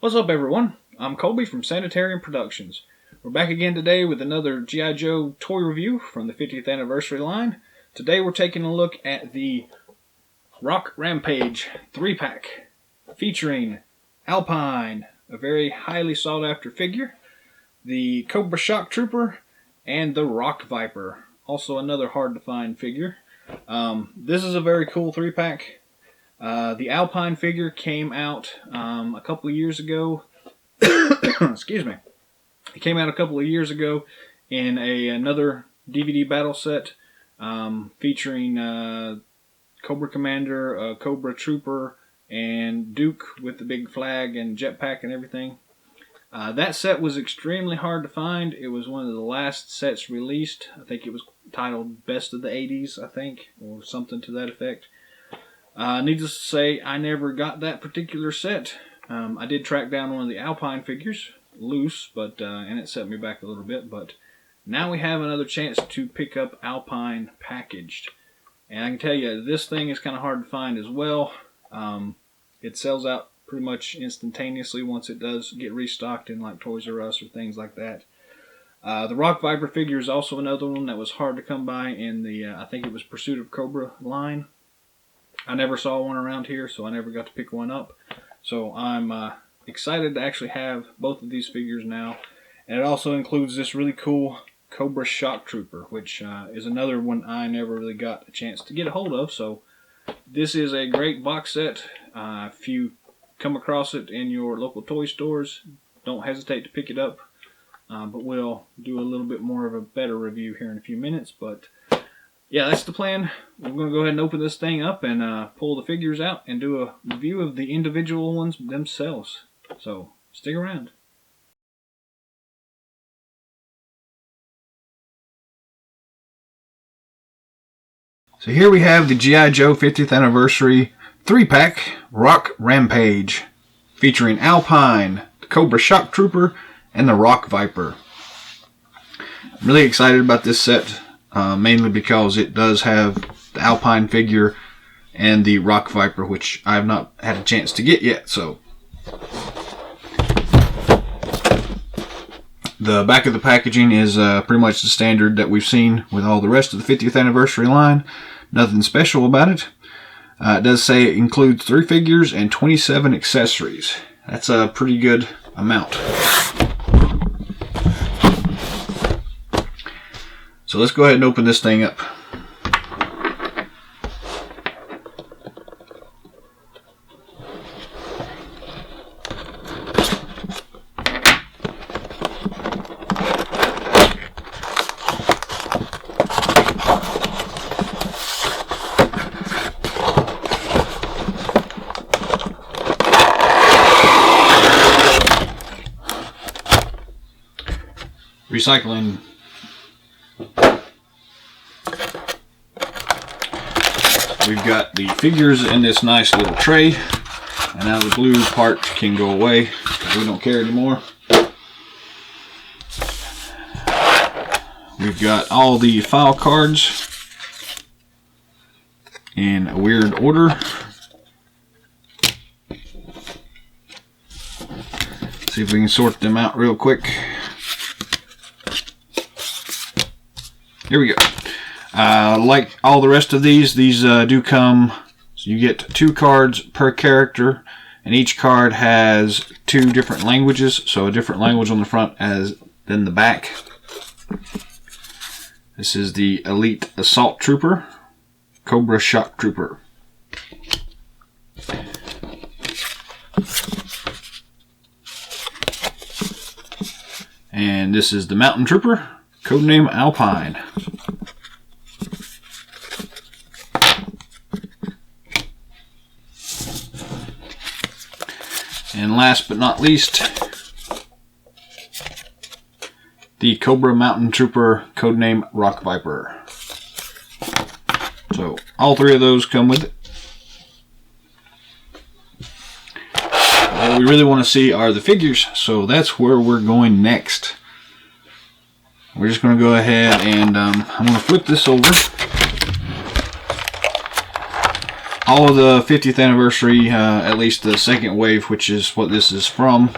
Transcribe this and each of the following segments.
What's up, everyone? I'm Colby from Sanitarium Productions. We're back again today with another G.I. Joe toy review from the 50th anniversary line. Today we're taking a look at the Rock Rampage 3-pack featuring Alpine, a very highly sought after figure, the Cobra Shock Trooper, and the Rock Viper, also another hard to find figure. This is a very cool 3-pack. The Alpine figure came out a couple of years ago. Excuse me. It came out a couple of years ago in another DVD battle set featuring Cobra Commander, Cobra Trooper, and Duke with the big flag and jetpack and everything. That set was extremely hard to find. It was one of the last sets released. I think it was titled Best of the 80s, I think, or something to that effect. Needless to say, I never got that particular set. I did track down one of the Alpine figures, loose, and it set me back a little bit. But now we have another chance to pick up Alpine packaged. And I can tell you, this thing is kind of hard to find as well. It sells out pretty much instantaneously once it does get restocked in like Toys R Us or things like that. The Rock Viper figure is also another one that was hard to come by in the, I think it was Pursuit of Cobra line. I never saw one around here, so I never got to pick one up. So I'm excited to actually have both of these figures now. And it also includes this really cool Cobra Shock Trooper, which is another one I never really got a chance to get a hold of. So this is a great box set. If you come across it in your local toy stores, don't hesitate to pick it up. But we'll do a little bit more of a better review here in a few minutes. But yeah, that's the plan. We're going to go ahead and open this thing up and pull the figures out and do a review of the individual ones themselves. So, stick around. So here we have the G.I. Joe 50th Anniversary 3-pack Rock Rampage, featuring Alpine, the Cobra Shock Trooper, and the Rock Viper. I'm really excited about this set. Mainly because it does have the Alpine figure and the Rock Viper, which I have not had a chance to get yet. So the back of the packaging is pretty much the standard that we've seen with all the rest of the 50th anniversary line. Nothing special about it. It does say it includes 3 figures and 27 accessories. That's a pretty good amount. So let's go ahead and open this thing up. Recycling. We've got the figures in this nice little tray, and now the blue part can go away because we don't care anymore. We've got all the file cards in a weird order. See if we can sort them out real quick. Here we go. Like all the rest of these do come, so you get 2 cards per character, and each card has 2 different languages, so a different language on the front than the back. This is the Elite Assault Trooper, Cobra Shock Trooper. And this is the Mountain Trooper, codename Alpine. And last but not least, the Cobra Mountain Trooper, codename Rock Viper. So all 3 of those come with it. What we really want to see are the figures, so that's where we're going next. We're just going to go ahead and I'm going to flip this over. all of the 50th anniversary, at least the second wave, which is what this is from,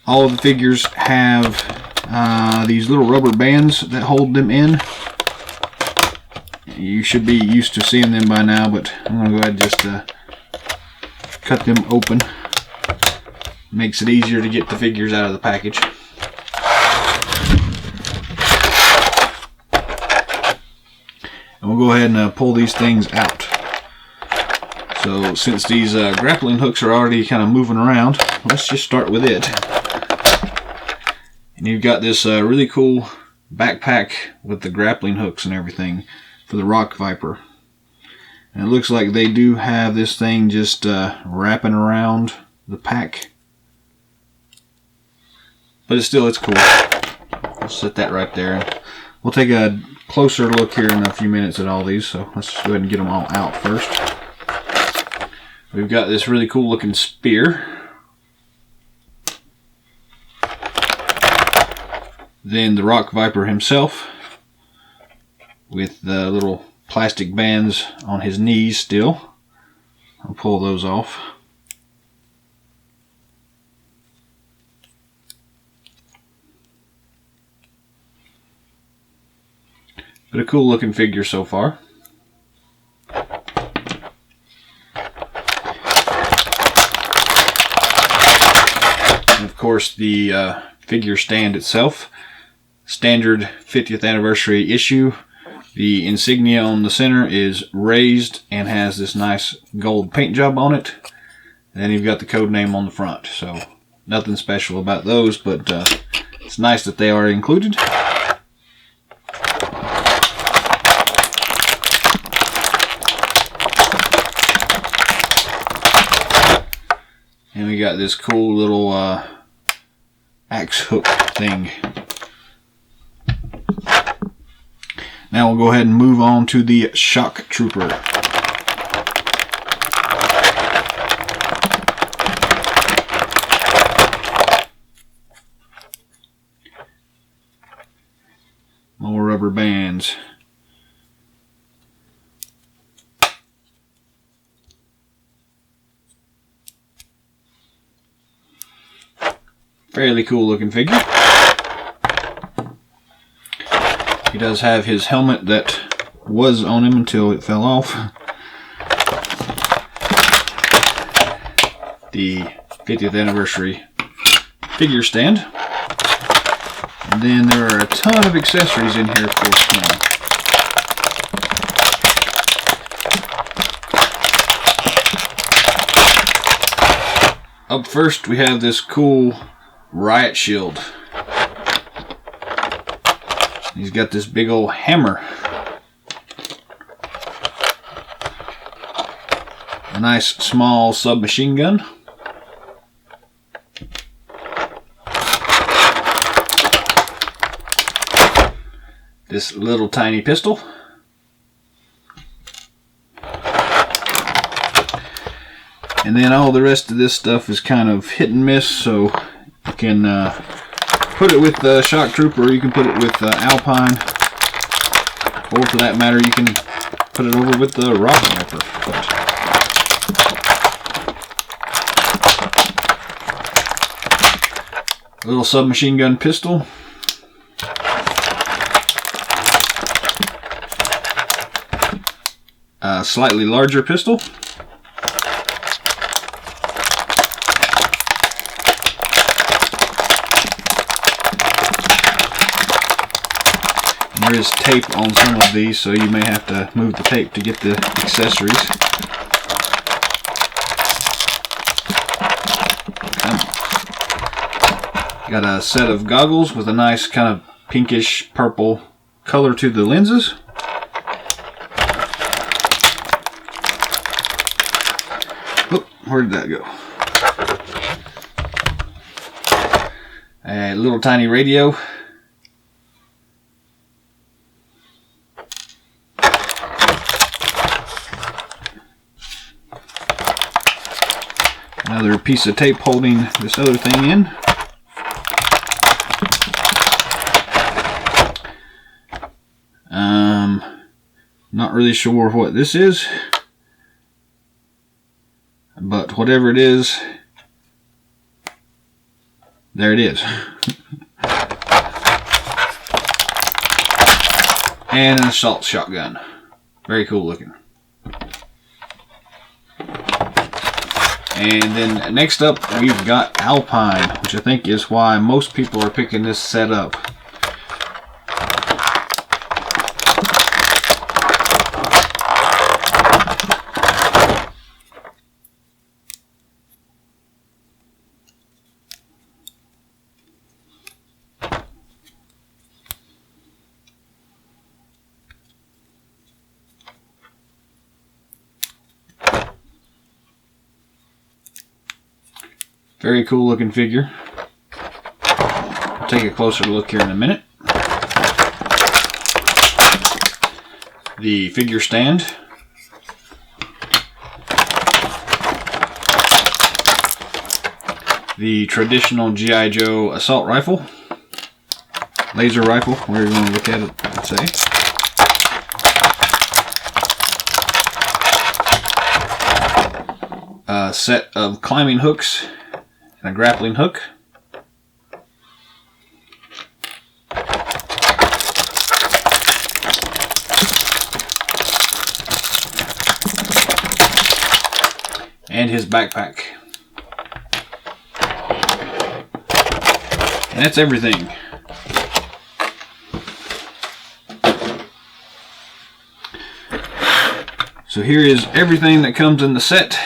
all of the figures have these little rubber bands that hold them in. You should be used to seeing them by now, but I'm going to go ahead and just cut them open. Makes it easier to get the figures out of the package. And we'll go ahead and pull these things out. So since these grappling hooks are already kind of moving around, let's just start with it. And you've got this really cool backpack with the grappling hooks and everything for the Rock Viper. And it looks like they do have this thing just wrapping around the pack. But it's cool. I'll set that right there. We'll take a closer look here in a few minutes at all these, so let's just go ahead and get them all out first. We've got this really cool looking spear. Then the Rock Viper himself with the little plastic bands on his knees still. I'll pull those off. But a cool looking figure so far. And of course the figure stand itself. Standard 50th anniversary issue. The insignia on the center is raised and has this nice gold paint job on it. And then you've got the code name on the front. So nothing special about those, but it's nice that they are included. And we got this cool little axe hook thing. Now we'll go ahead and move on to the Shock Trooper. More rubber bands. Fairly cool looking figure. He does have his helmet that was on him until it fell off. The 50th anniversary figure stand. And then there are a ton of accessories in here for him. Up first we have this cool riot shield. He's got this big old hammer. A nice small submachine gun. This little tiny pistol. And then all the rest of this stuff is kind of hit and miss, so you can put it with the Shock Trooper, or you can put it with Alpine, or for that matter, you can put it over with the Rock Viper. A little submachine gun pistol. A slightly larger pistol. There is tape on some of these, so you may have to move the tape to get the accessories. Got a set of goggles with a nice kind of pinkish purple color to the lenses. Oh, where did that go? A little tiny radio. Another piece of tape holding this other thing in. Not really sure what this is. whatever it is, there it is. And an assault shotgun. Very cool looking. And then next up we've got Alpine, which I think is why most people are picking this set up. Very cool looking figure. I'll take a closer look here in a minute. The figure stand. The traditional G.I. Joe assault rifle. Laser rifle, where you want to look at it, let's say. A set of climbing hooks and a grappling hook. And his backpack. And that's everything. So here is everything that comes in the set.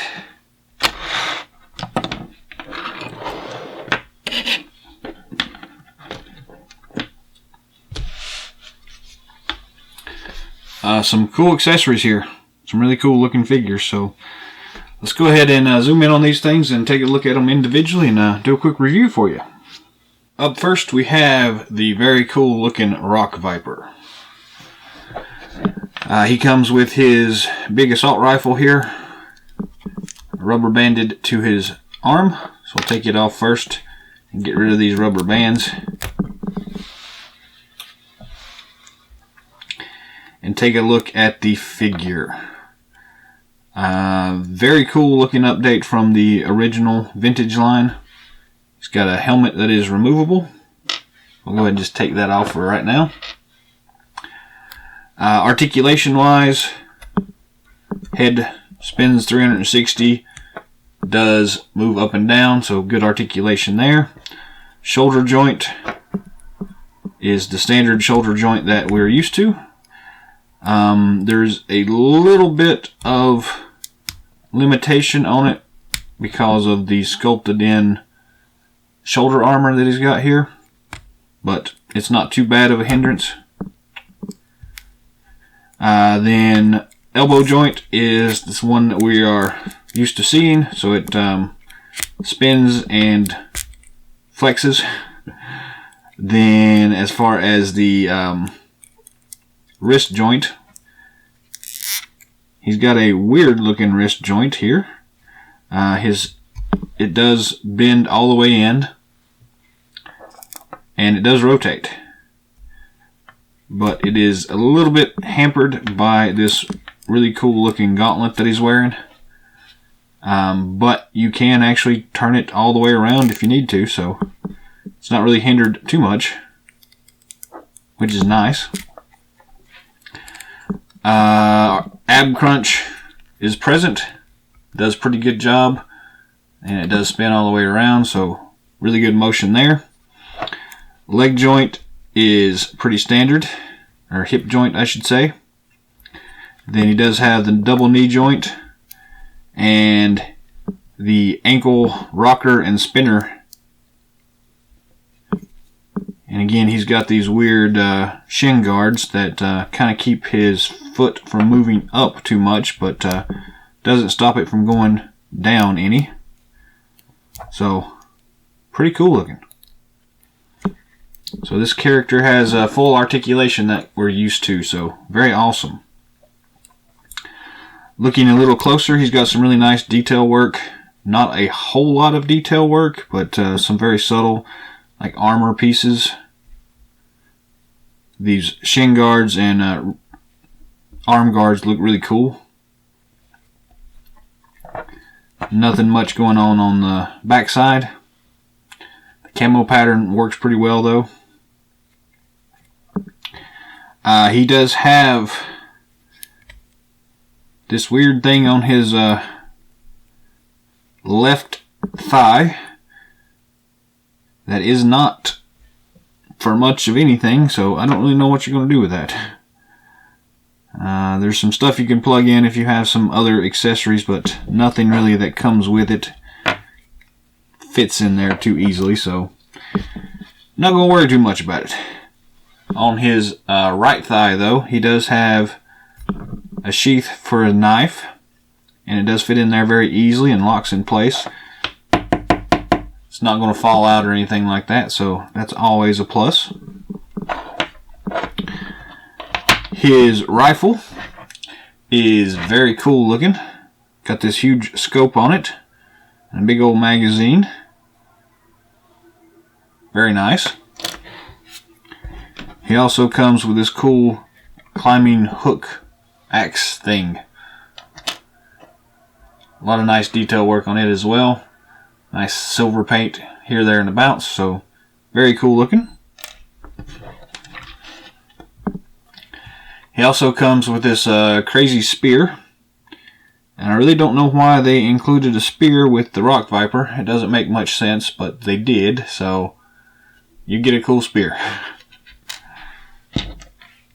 Some cool accessories here. Some really cool looking figures. So let's go ahead and zoom in on these things and take a look at them individually and do a quick review for you. Up first we have the very cool looking Rock Viper. He comes with his big assault rifle here, rubber banded to his arm. So I'll take it off first and get rid of these rubber bands. And take a look at the figure. Very cool looking update from the original vintage line. He's got a helmet that is removable. I'll go ahead and just take that off for right now. Articulation wise, head spins 360, does move up and down, so good articulation there. Shoulder joint is the standard shoulder joint that we're used to. There's a little bit of limitation on it because of the sculpted in shoulder armor that he's got here, but it's not too bad of a hindrance. Then elbow joint is this one that we are used to seeing, so it spins and flexes. Then as far as the wrist joint, he's got a weird looking wrist joint here. It does bend all the way in, and it does rotate, but it is a little bit hampered by this really cool looking gauntlet that he's wearing. But you can actually turn it all the way around if you need to, so it's not really hindered too much, which is nice. Ab crunch is present, does pretty good job, and it does spin all the way around, so really good motion there. Leg joint is pretty standard, or hip joint I should say. Then he does have the double knee joint and the ankle rocker and spinner. And again, he's got these weird shin guards that kind of keep his foot from moving up too much, but doesn't stop it from going down any. So, pretty cool looking. So this character has a full articulation that we're used to, so very awesome. Looking a little closer, he's got some really nice detail work. Not a whole lot of detail work, but some very subtle, like armor pieces. These shin guards and arm guards look really cool. Nothing much going on the back side. The camo pattern works pretty well though. He does have this weird thing on his left thigh that is not for much of anything, so I don't really know what you're going to do with that. There's some stuff you can plug in if you have some other accessories, but nothing really that comes with it fits in there too easily, so not going to worry too much about it. On his right thigh though, he does have a sheath for a knife, and it does fit in there very easily and locks in place. It's not going to fall out or anything like that, so that's always a plus. His rifle is very cool looking. Got this huge scope on it and a big old magazine. Very nice. He also comes with this cool climbing hook axe thing. A lot of nice detail work on it as well. Nice silver paint here, there, and about, so very cool looking. He also comes with this crazy spear, and I really don't know why they included a spear with the Rock Viper. It doesn't make much sense, but they did, so you get a cool spear.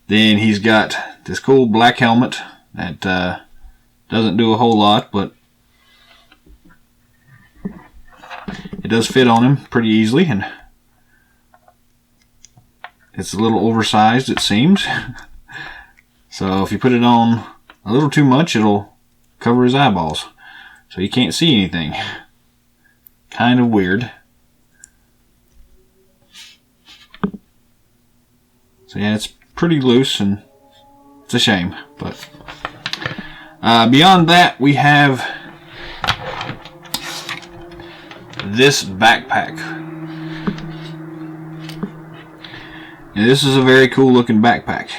Then he's got this cool black helmet that doesn't do a whole lot, but it does fit on him pretty easily, and it's a little oversized, it seems. So if you put it on a little too much, it'll cover his eyeballs, so you can't see anything. Kind of weird. So yeah, it's pretty loose, and it's a shame. But beyond that, we have this backpack. And this is a very cool looking backpack.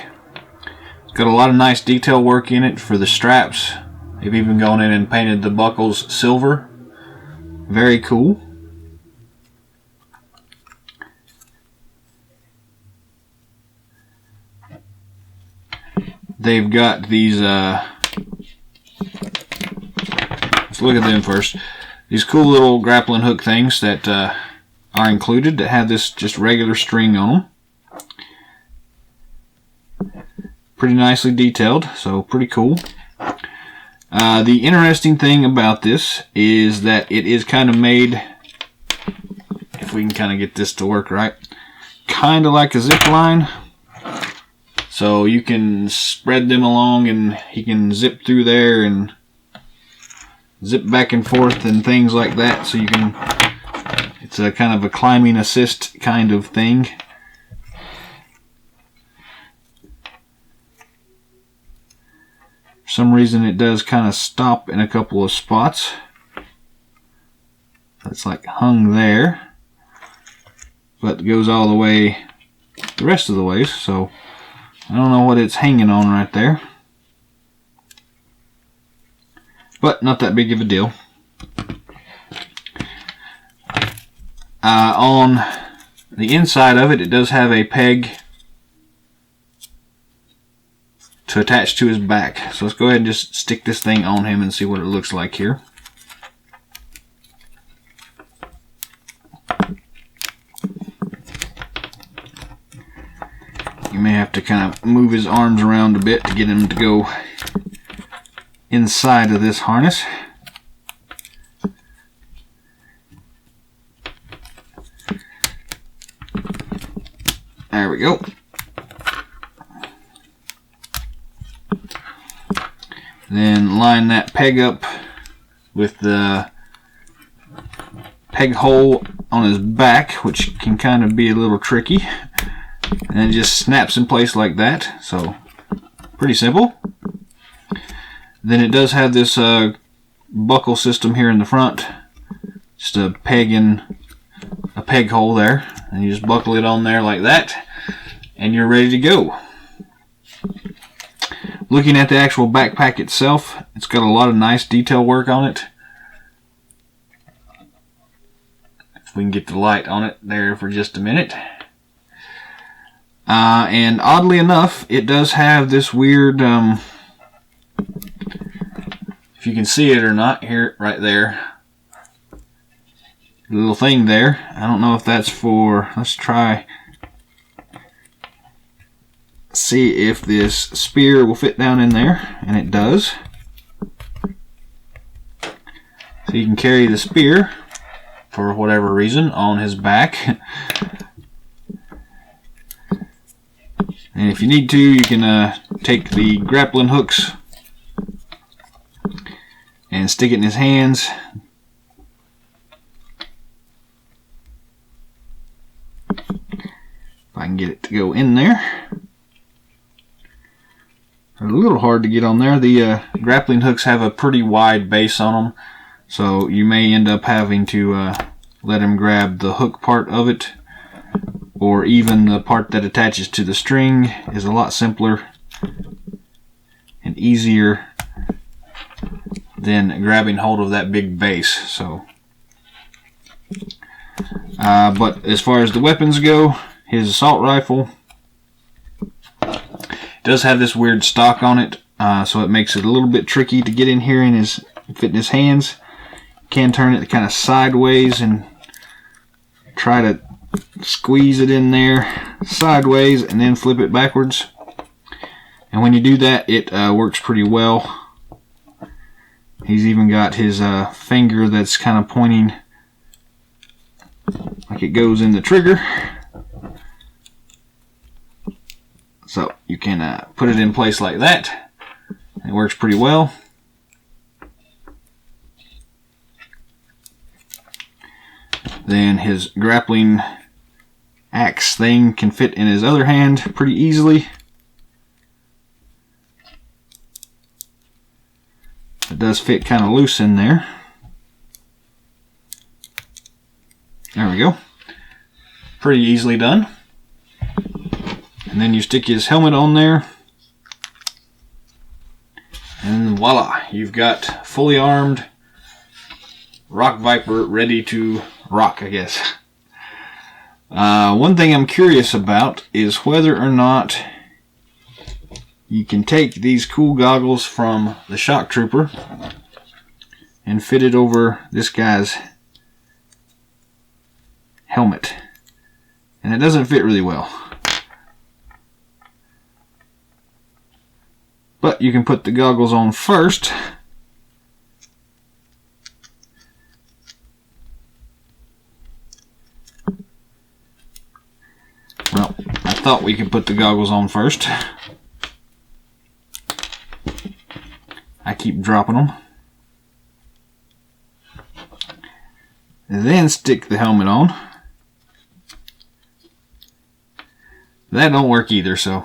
It's got a lot of nice detail work in it for the straps. They've even gone in and painted the buckles silver. Very cool. They've got these, let's look at them first. These cool little grappling hook things that are included that have this just regular string on them. Pretty nicely detailed, so pretty cool. The interesting thing about this is that it is kind of made, if we can kind of get this to work right, kind of like a zip line. So you can spread them along and he can zip through there and zip back and forth and things like that. So you can, it's a kind of a climbing assist kind of thing. For some reason it does kind of stop in a couple of spots. It's like hung there, but it goes all the way the rest of the way, so I don't know what it's hanging on right there, but not that big of a deal. On the inside of it, it does have a peg to attach to his back. So let's go ahead and just stick this thing on him and see what it looks like here. You may have to kind of move his arms around a bit to get him to go inside of this harness. There we go. Then line that peg up with the peg hole on his back, which can kind of be a little tricky. And it just snaps in place like that, so pretty simple. Then it does have this buckle system here in the front, just a peg in a peg hole there, and you just buckle it on there like that, and you're ready to go. Looking at the actual backpack itself, it's got a lot of nice detail work on it. If we can get the light on it there for just a minute. And oddly enough, it does have this weird, if you can see it or not, here, right there. Little thing there. I don't know if that's for, let's try, see if this spear will fit down in there, and it does. So you can carry the spear, for whatever reason, on his back. And if you need to, you can take the grappling hooks and stick it in his hands. If I can get it to go in there. They're a little hard to get on there. The grappling hooks have a pretty wide base on them, so you may end up having to let him grab the hook part of it, or even the part that attaches to the string is a lot simpler and easier than grabbing hold of that big base. So, but as far as the weapons go, his assault rifle does have this weird stock on it, so it makes it a little bit tricky to get in here and fit in his hands. You can turn it kind of sideways and try to squeeze it in there sideways and then flip it backwards. And when you do that, it works pretty well. He's even got his finger that's kind of pointing like it goes in the trigger. So you can put it in place like that. It works pretty well. Then his grappling axe thing can fit in his other hand pretty easily. It does fit kind of loose in there. There we go. Pretty easily done. And then you stick his helmet on there. And voila, you've got fully armed Rock Viper ready to rock, I guess. One thing I'm curious about is whether or not you can take these cool goggles from the Shock Trooper and fit it over this guy's helmet. And it doesn't fit really well. But you can put the goggles on first. Well, I thought we could put the goggles on first. I keep dropping them. And then stick the helmet on. That don't work either, so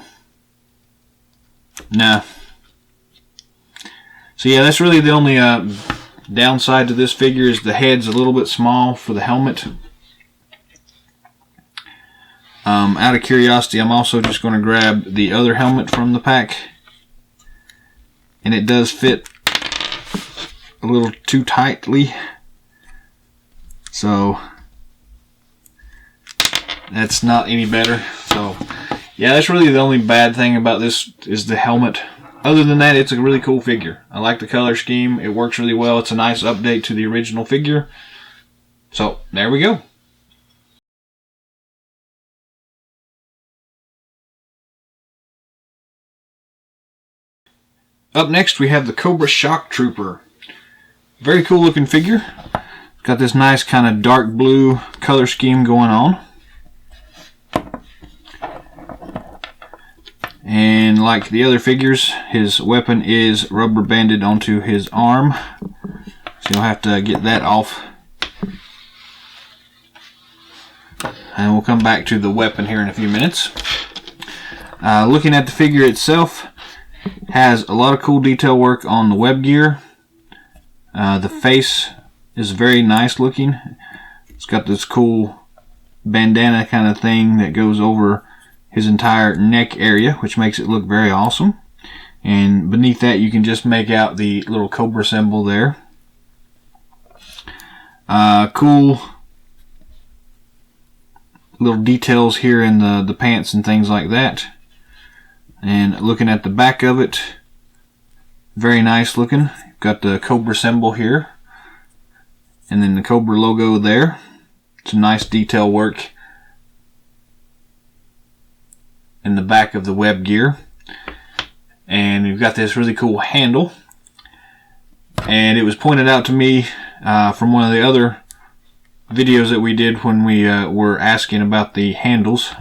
nah. So yeah, that's really the only downside to this figure, is the head's a little bit small for the helmet. Out of curiosity, I'm also just going to grab the other helmet from the pack. And it does fit a little too tightly. So that's not any better. So yeah, that's really the only bad thing about this, is the helmet. Other than that, it's a really cool figure. I like the color scheme. It works really well. It's a nice update to the original figure. So there we go. Up next, we have the Cobra Shock Trooper. Very cool looking figure. Got this nice kind of dark blue color scheme going on. And like the other figures, his weapon is rubber banded onto his arm. So you'll have to get that off. And we'll come back to the weapon here in a few minutes. Looking at the figure itself, has a lot of cool detail work on the web gear. The face is very nice looking. It's got this cool bandana kind of thing that goes over his entire neck area, which makes it look very awesome. And beneath that, you can just make out the little cobra symbol there. Cool little details here in the pants and things like that. And looking at the back of it, very nice looking. Got the Cobra symbol here, and then the Cobra logo there. Some nice detail work in the back of the web gear. And we've got this really cool handle. And it was pointed out to me from one of the other videos that we did when we were asking about the handles.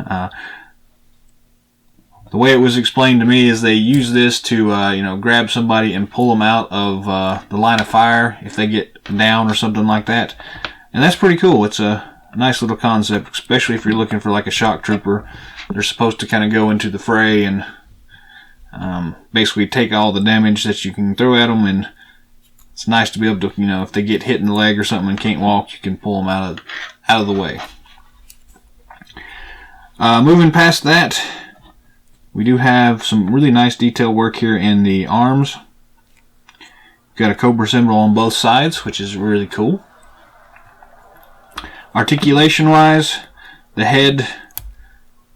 The way it was explained to me is they use this to grab somebody and pull them out of the line of fire if they get down or something like that. And that's pretty cool. It's a nice little concept, especially if you're looking for like a shock trooper. They're supposed to kind of go into the fray and basically take all the damage that you can throw at them, and it's nice to be able to, if they get hit in the leg or something and can't walk, you can pull them out of the way. Moving past that, we do have some really nice detail work here in the arms. Got a Cobra symbol on both sides, which is really cool. Articulation wise, the head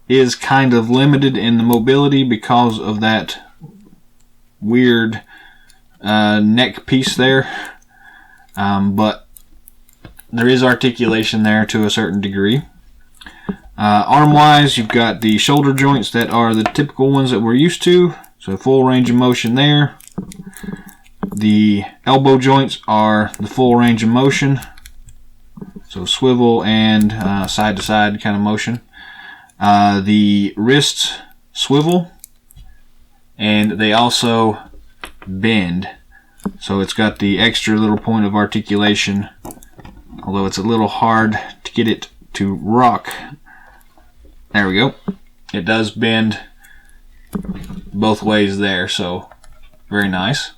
is kind of limited in the mobility because of that weird neck piece there, but there is articulation there to a certain degree. Arm wise, you've got the shoulder joints that are the typical ones that we're used to, so full range of motion there. The elbow joints are the full range of motion, so swivel and side to side kind of motion. The wrists swivel, and they also bend, so it's got the extra little point of articulation, although it's a little hard to get it to rock. There we go. It does bend both ways there, so very nice.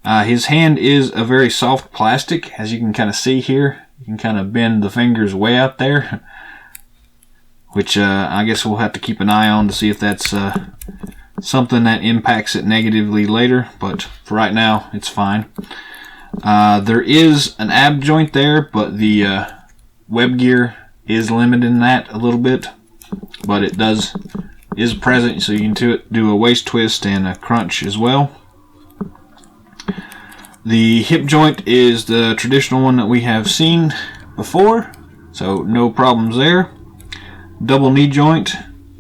His hand is a very soft plastic, as you can kind of see here. You can kind of bend the fingers way out there, which I guess we'll have to keep an eye on to see if that's something that impacts it negatively later, but for right now it's fine. There is an ab joint there, but the web gear is limited in that a little bit, but it is present, so you can do a waist twist and a crunch as well. The hip joint is the traditional one that we have seen before, so no problems there. Double knee joint,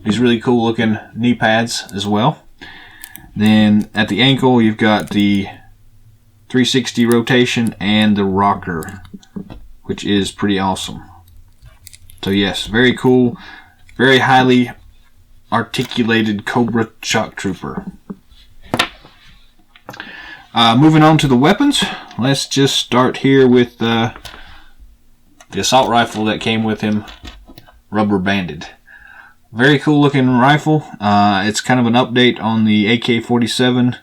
these really cool looking knee pads as well. Then at the ankle you've got the 360 rotation and the rocker, which is pretty awesome. So yes, very cool, very highly articulated Cobra Shock Trooper. Moving on to the weapons, let's just start here with the assault rifle that came with him, rubber banded. Very cool looking rifle. It's kind of an update on the AK-47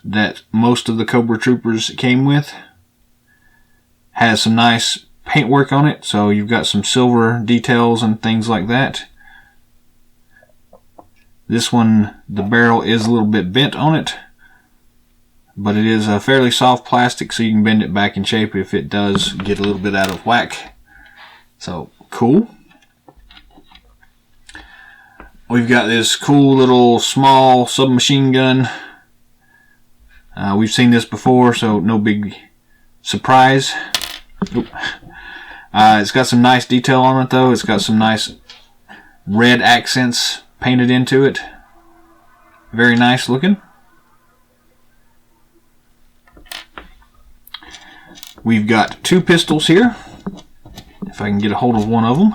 that most of the Cobra Troopers came with. Has some nice paintwork on it, so you've got some silver details and things like that. This one, the barrel is a little bit bent on it, but it is a fairly soft plastic, so you can bend it back in shape if it does get a little bit out of whack. So cool. We've got this cool little small submachine gun. We've seen this before, so no big surprise. Oop. It's got some nice detail on it though. It's got some nice red accents painted into it. Very nice looking. We've got two pistols here, if I can get a hold of one of them.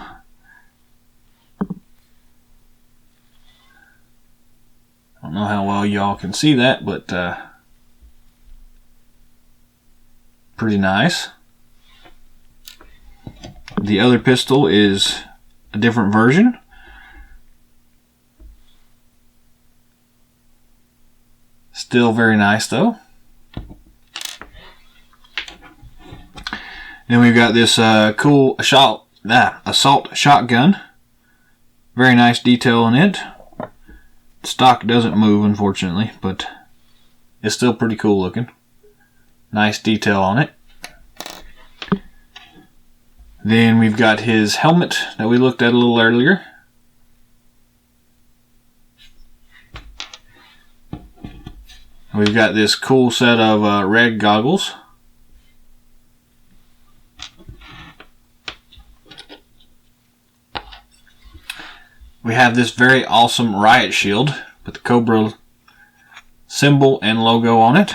I don't know how well y'all can see that, but pretty nice. The other pistol is a different version. Still very nice though. Then we've got this cool assault shotgun. Very nice detail on it. Stock doesn't move, unfortunately, but it's still pretty cool looking. Nice detail on it. Then we've got his helmet that we looked at a little earlier. We've got this cool set of red goggles. We have this very awesome riot shield with the Cobra symbol and logo on it.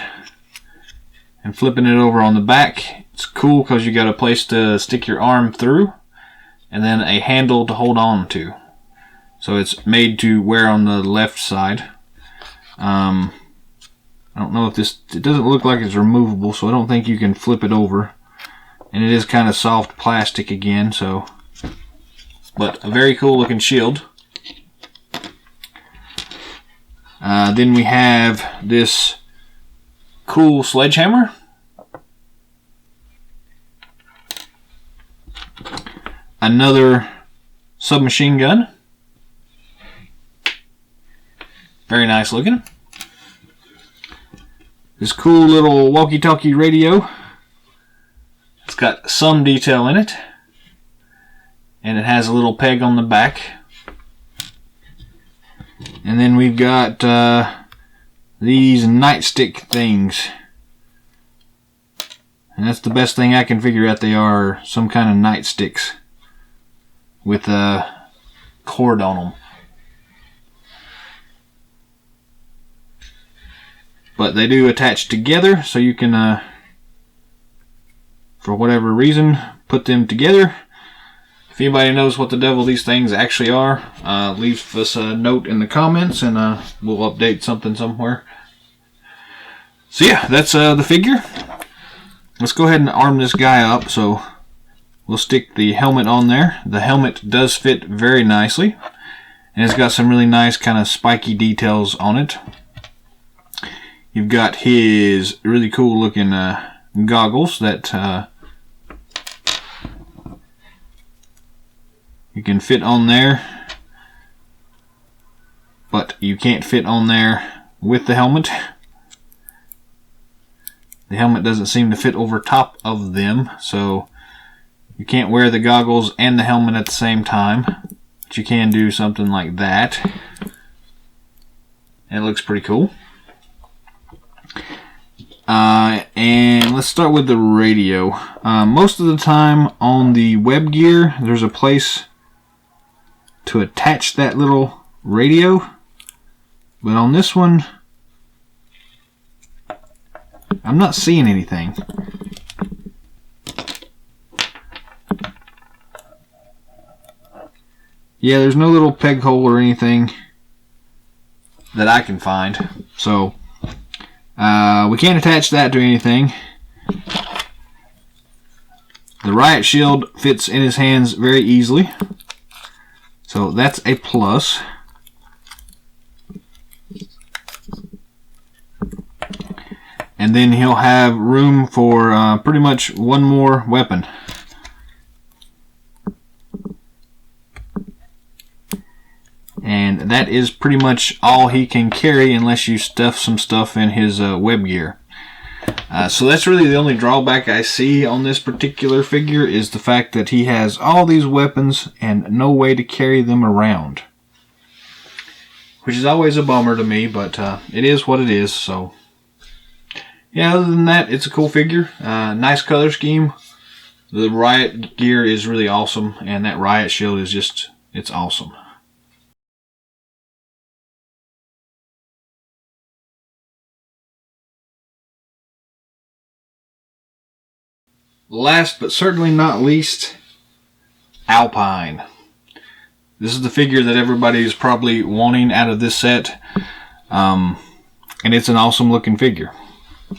And flipping it over on the back, it's cool because you got a place to stick your arm through and then a handle to hold on to. So it's made to wear on the left side. I don't know if it doesn't look like it's removable, so I don't think you can flip it over. And it is kind of soft plastic again, so. But a very cool looking shield. Then we have this cool sledgehammer. Another submachine gun. Very nice looking. This cool little walkie-talkie radio. It's got some detail in it. And it has a little peg on the back. And then we've got these nightstick things. And that's the best thing I can figure out. They are some kind of nightsticks with a cord on them. But they do attach together, so you can, for whatever reason, put them together. If anybody knows what the devil these things actually are, leave us a note in the comments, and we'll update something somewhere. So yeah, that's the figure. Let's go ahead and arm this guy up. So we'll stick the helmet on there. The helmet does fit very nicely, and it's got some really nice kind of spiky details on it. You've got his really cool looking goggles that you can fit on there, but you can't fit on there with the helmet. The helmet doesn't seem to fit over top of them, so you can't wear the goggles and the helmet at the same time, but you can do something like that, and it looks pretty cool. And let's start with the radio. Most of the time on the web gear, there's a place to attach that little radio, but on this one I'm not seeing anything. Yeah, there's no little peg hole or anything that I can find, so we can't attach that to anything. The riot shield fits in his hands very easily, so that's a plus. And then he'll have room for pretty much one more weapon. And that is pretty much all he can carry unless you stuff some stuff in his web gear. So that's really the only drawback I see on this particular figure, is the fact that he has all these weapons and no way to carry them around. Which is always a bummer to me, but it is what it is. So yeah, other than that, it's a cool figure. Nice color scheme. The riot gear is really awesome, and that riot shield is just, it's awesome. Last but certainly not least, Alpine. This is the figure that everybody is probably wanting out of this set, and it's an awesome looking figure.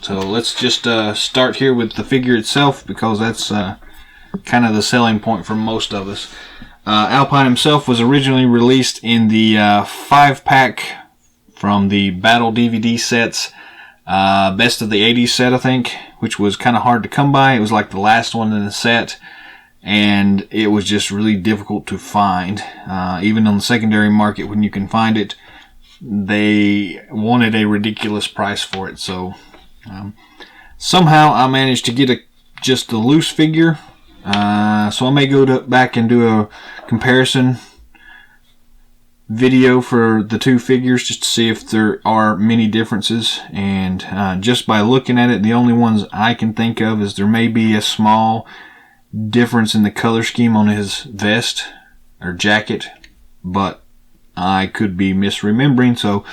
So let's just start here with the figure itself, because that's kind of the selling point for most of us. Alpine himself was originally released in the 5-pack from the Battle DVD sets, Best of the 80s set, I think, which was kind of hard to come by. It was like the last one in the set, and it was just really difficult to find. Even on the secondary market, when you can find it, they wanted a ridiculous price for it. So somehow I managed to get just a loose figure So I may go back and do a comparison video for the two figures just to see if there are many differences. And just by looking at it, the only ones I can think of is there may be a small difference in the color scheme on his vest or jacket, but I could be misremembering, so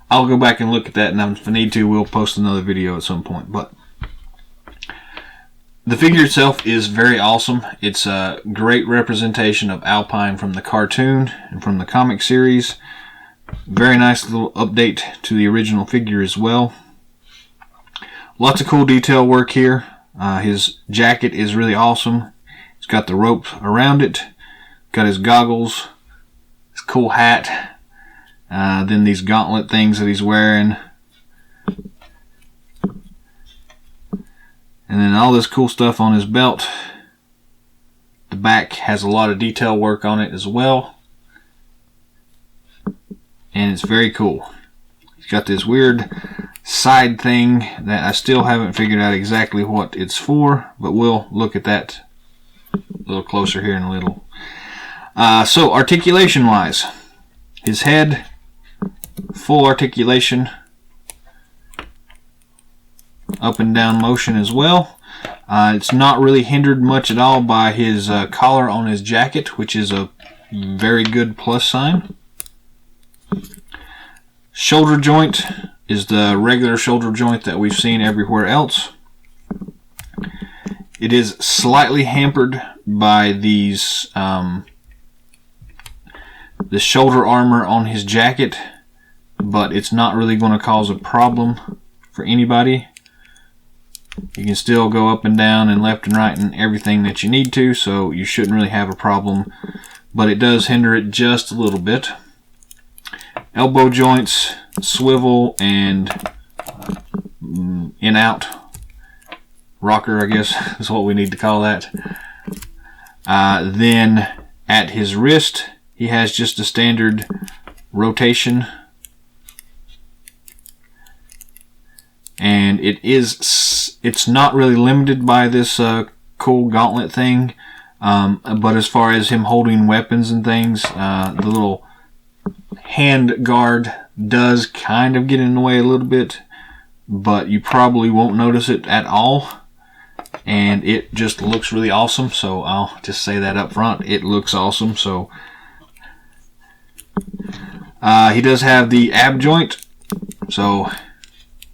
I'll go back and look at that, and if I need to, we'll post another video at some point. But the figure itself is very awesome. It's a great representation of Alpine from the cartoon and from the comic series. Very nice little update to the original figure as well. Lots of cool detail work here. His jacket is really awesome. He's got the rope around it, got his goggles, his cool hat, then these gauntlet things that he's wearing, and then all this cool stuff on his belt. The back has a lot of detail work on it as well, and it's very cool. He's got this weird side thing that I still haven't figured out exactly what it's for, but we'll look at that a little closer here in a little. So articulation wise, his head, full articulation, up and down motion as well. It's not really hindered much at all by his collar on his jacket, which is a very good plus sign. Shoulder joint is the regular shoulder joint that we've seen everywhere else. It is slightly hampered by these the shoulder armor on his jacket, but it's not really going to cause a problem for anybody. You can still go up and down and left and right and everything that you need to, so you shouldn't really have a problem, but it does hinder it just a little bit. Elbow joints, swivel, and in-out rocker, I guess is what we need to call that. Then at his wrist, he has just a standard rotation, and it's not really limited by this cool gauntlet thing, but as far as him holding weapons and things, the little hand guard does kind of get in the way a little bit, but you probably won't notice it at all, and it just looks really awesome. So I'll just say that up front, it looks awesome. So he does have the ab joint, so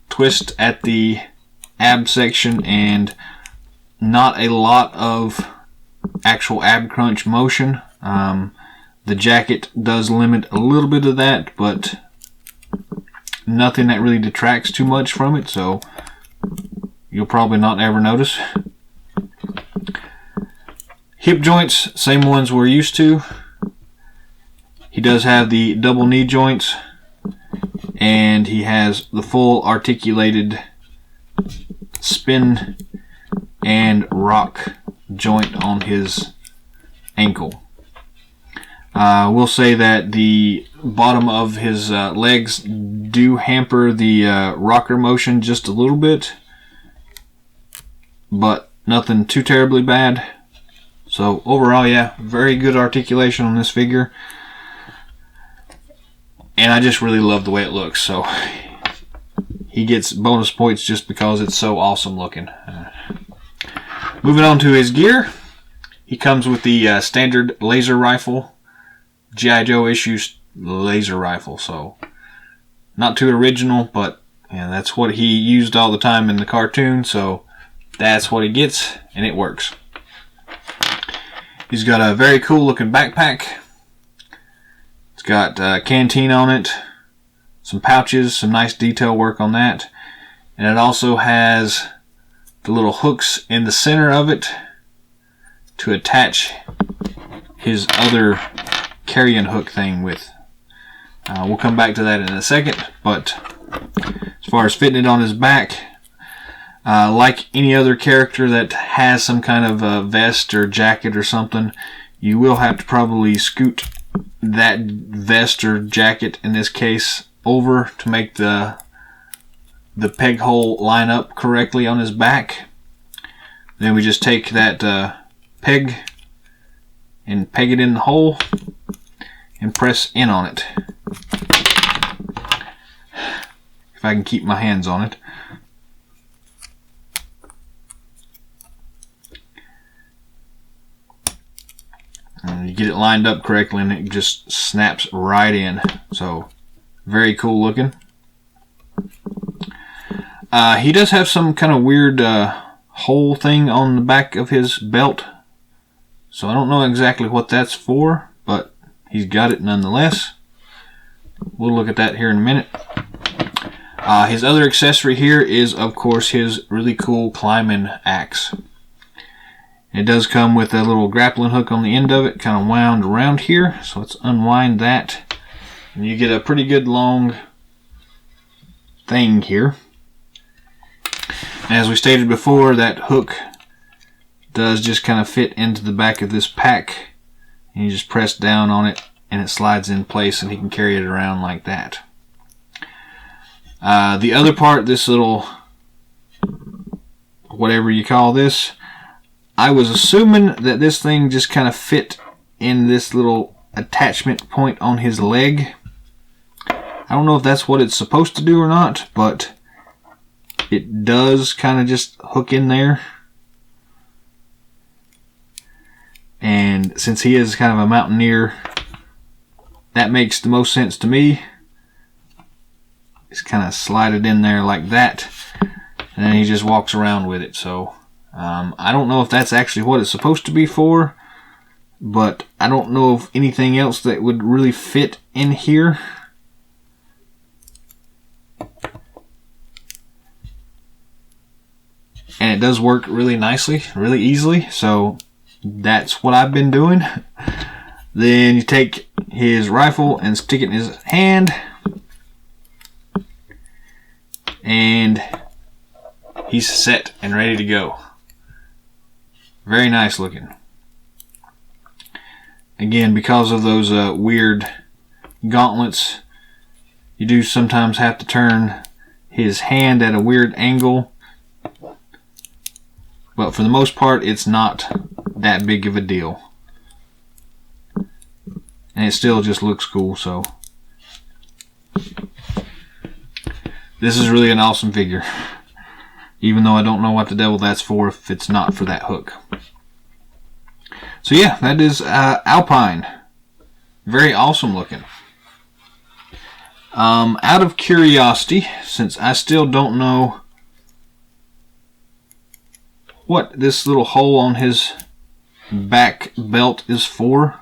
twist at the ab section, and not a lot of actual ab crunch motion. The jacket does limit a little bit of that, but nothing that really detracts too much from it, so you'll probably not ever notice. Hip joints, same ones we're used to. He does have the double knee joints, and he has the full articulated spin and rock joint on his ankle. We'll say that the bottom of his legs do hamper the rocker motion just a little bit, but nothing too terribly bad. So overall, yeah, very good articulation on this figure, and I just really love the way it looks. So he gets bonus points just because it's so awesome looking. Moving on to his gear, he comes with the standard laser rifle, G.I. Joe issue laser rifle. So not too original, but yeah, that's what he used all the time in the cartoon, so that's what he gets, and it works. He's got a very cool looking backpack. It's got a canteen on it, some pouches, some nice detail work on that, and it also has the little hooks in the center of it to attach his other carrying hook thing with. We'll come back to that in a second, but as far as fitting it on his back, like any other character that has some kind of a vest or jacket or something, you will have to probably scoot that vest or jacket, in this case, over to make the peg hole line up correctly on his back. Then we just take that peg it in the hole and press in on it. If I can keep my hands on it. And you get it lined up correctly and it just snaps right in. So very cool looking. He does have some kind of weird hole thing on the back of his belt. So I don't know exactly what that's for, but he's got it nonetheless. We'll look at that here in a minute. His other accessory here is, of course, his really cool climbing axe. It does come with a little grappling hook on the end of it, kind of wound around here. So let's unwind that. And you get a pretty good long thing here. As we stated before, that hook does just kind of fit into the back of this pack. And you just press down on it and it slides in place and he can carry it around like that. The other part, this little, whatever you call this, I was assuming that this thing just kind of fit in this little attachment point on his leg. I don't know if that's what it's supposed to do or not, but it does kind of just hook in there. And since he is kind of a mountaineer, that makes the most sense to me. Just kind of slide it in there like that, and then he just walks around with it. So I don't know if that's actually what it's supposed to be for, but I don't know of anything else that would really fit in here. And it does work really nicely, really easily, so that's what I've been doing. Then you take his rifle and stick it in his hand, and he's set and ready to go. Very nice looking. Again, because of those weird gauntlets, you do sometimes have to turn his hand at a weird angle. But for the most part, it's not that big of a deal. And it still just looks cool, so. This is really an awesome figure. Even though I don't know what the devil that's for if it's not for that hook. So yeah, that is Alpine. Very awesome looking. Out of curiosity, since I still don't know what this little hole on his back belt is for.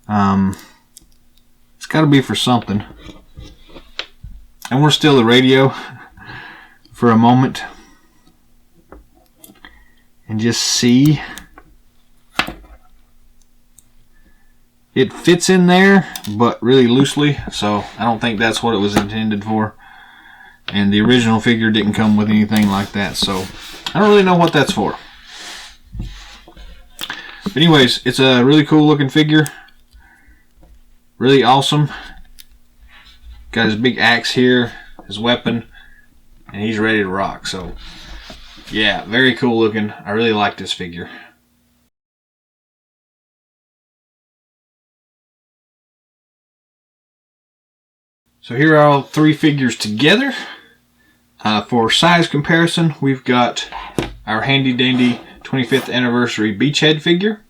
It's got to be for something. And we're still the radio for a moment and just see. It fits in there, but really loosely, so I don't think that's what it was intended for. And the original figure didn't come with anything like that, so I don't really know what that's for. But anyways, it's a really cool looking figure. Really awesome. Got his big axe here, his weapon, and he's ready to rock. So yeah, very cool looking. I really like this figure. So here are all three figures together. For size comparison, we've got our handy dandy 25th anniversary Beachhead figure.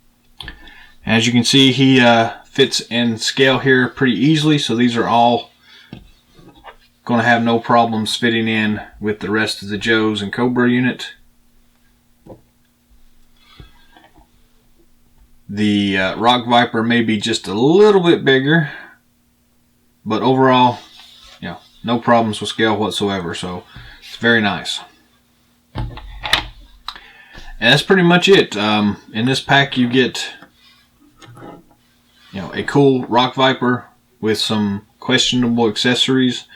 As you can see, he fits in scale here pretty easily, so these are all going to have no problems fitting in with the rest of the Joes and Cobra unit. The Rock Viper may be just a little bit bigger, but overall, yeah, no problems with scale whatsoever, so it's very nice. And that's pretty much it. In this pack you get, a cool Rock Viper with some questionable accessories,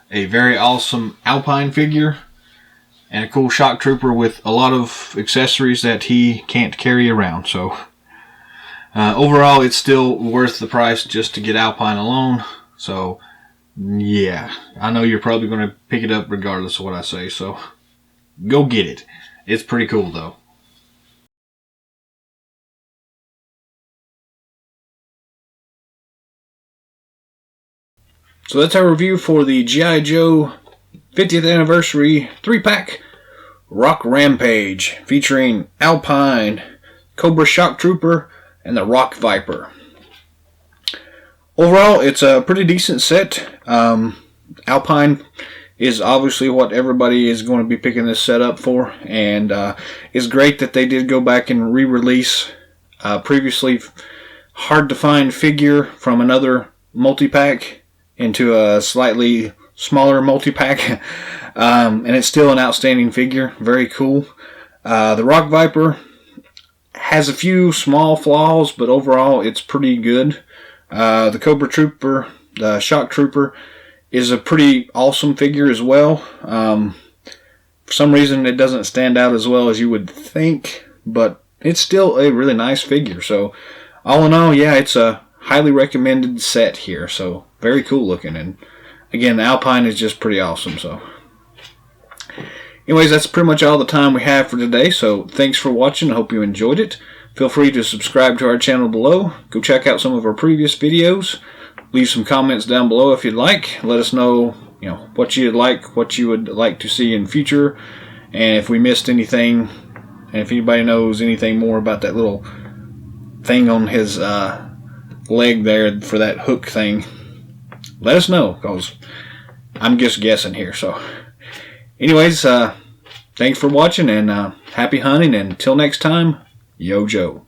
a very awesome Alpine figure, and a cool Shock Trooper with a lot of accessories that he can't carry around. So overall, it's still worth the price just to get Alpine alone. So yeah, I know you're probably going to pick it up regardless of what I say, so go get it. It's pretty cool though. So that's our review for the G.I. Joe 50th Anniversary 3-pack Rock Rampage, featuring Alpine, Cobra Shock Trooper, and the Rock Viper. Overall, it's a pretty decent set. Alpine is obviously what everybody is going to be picking this set up for, and it's great that they did go back and re-release previously hard to find figure from another multi-pack into a slightly smaller multi-pack, and it's still an outstanding figure. Very cool. The Rock Viper has a few small flaws, but overall it's pretty good. The Cobra Trooper, the Shock Trooper, is a pretty awesome figure as well. For some reason it doesn't stand out as well as you would think, but it's still a really nice figure. So all in all, yeah, it's a highly recommended set here. So very cool looking, and again, the Alpine is just pretty awesome. So anyways, that's pretty much all the time we have for today. So thanks for watching. I hope you enjoyed it. Feel free to subscribe to our channel below. Go check out some of our previous videos. Leave some comments down below if you'd like. Let us know, what you'd like, what you would like to see in future, and if we missed anything, and if anybody knows anything more about that little thing on his leg there for that hook thing, let us know, because I'm just guessing here. So anyways, thanks for watching, and happy hunting, and until next time, Yo Joe.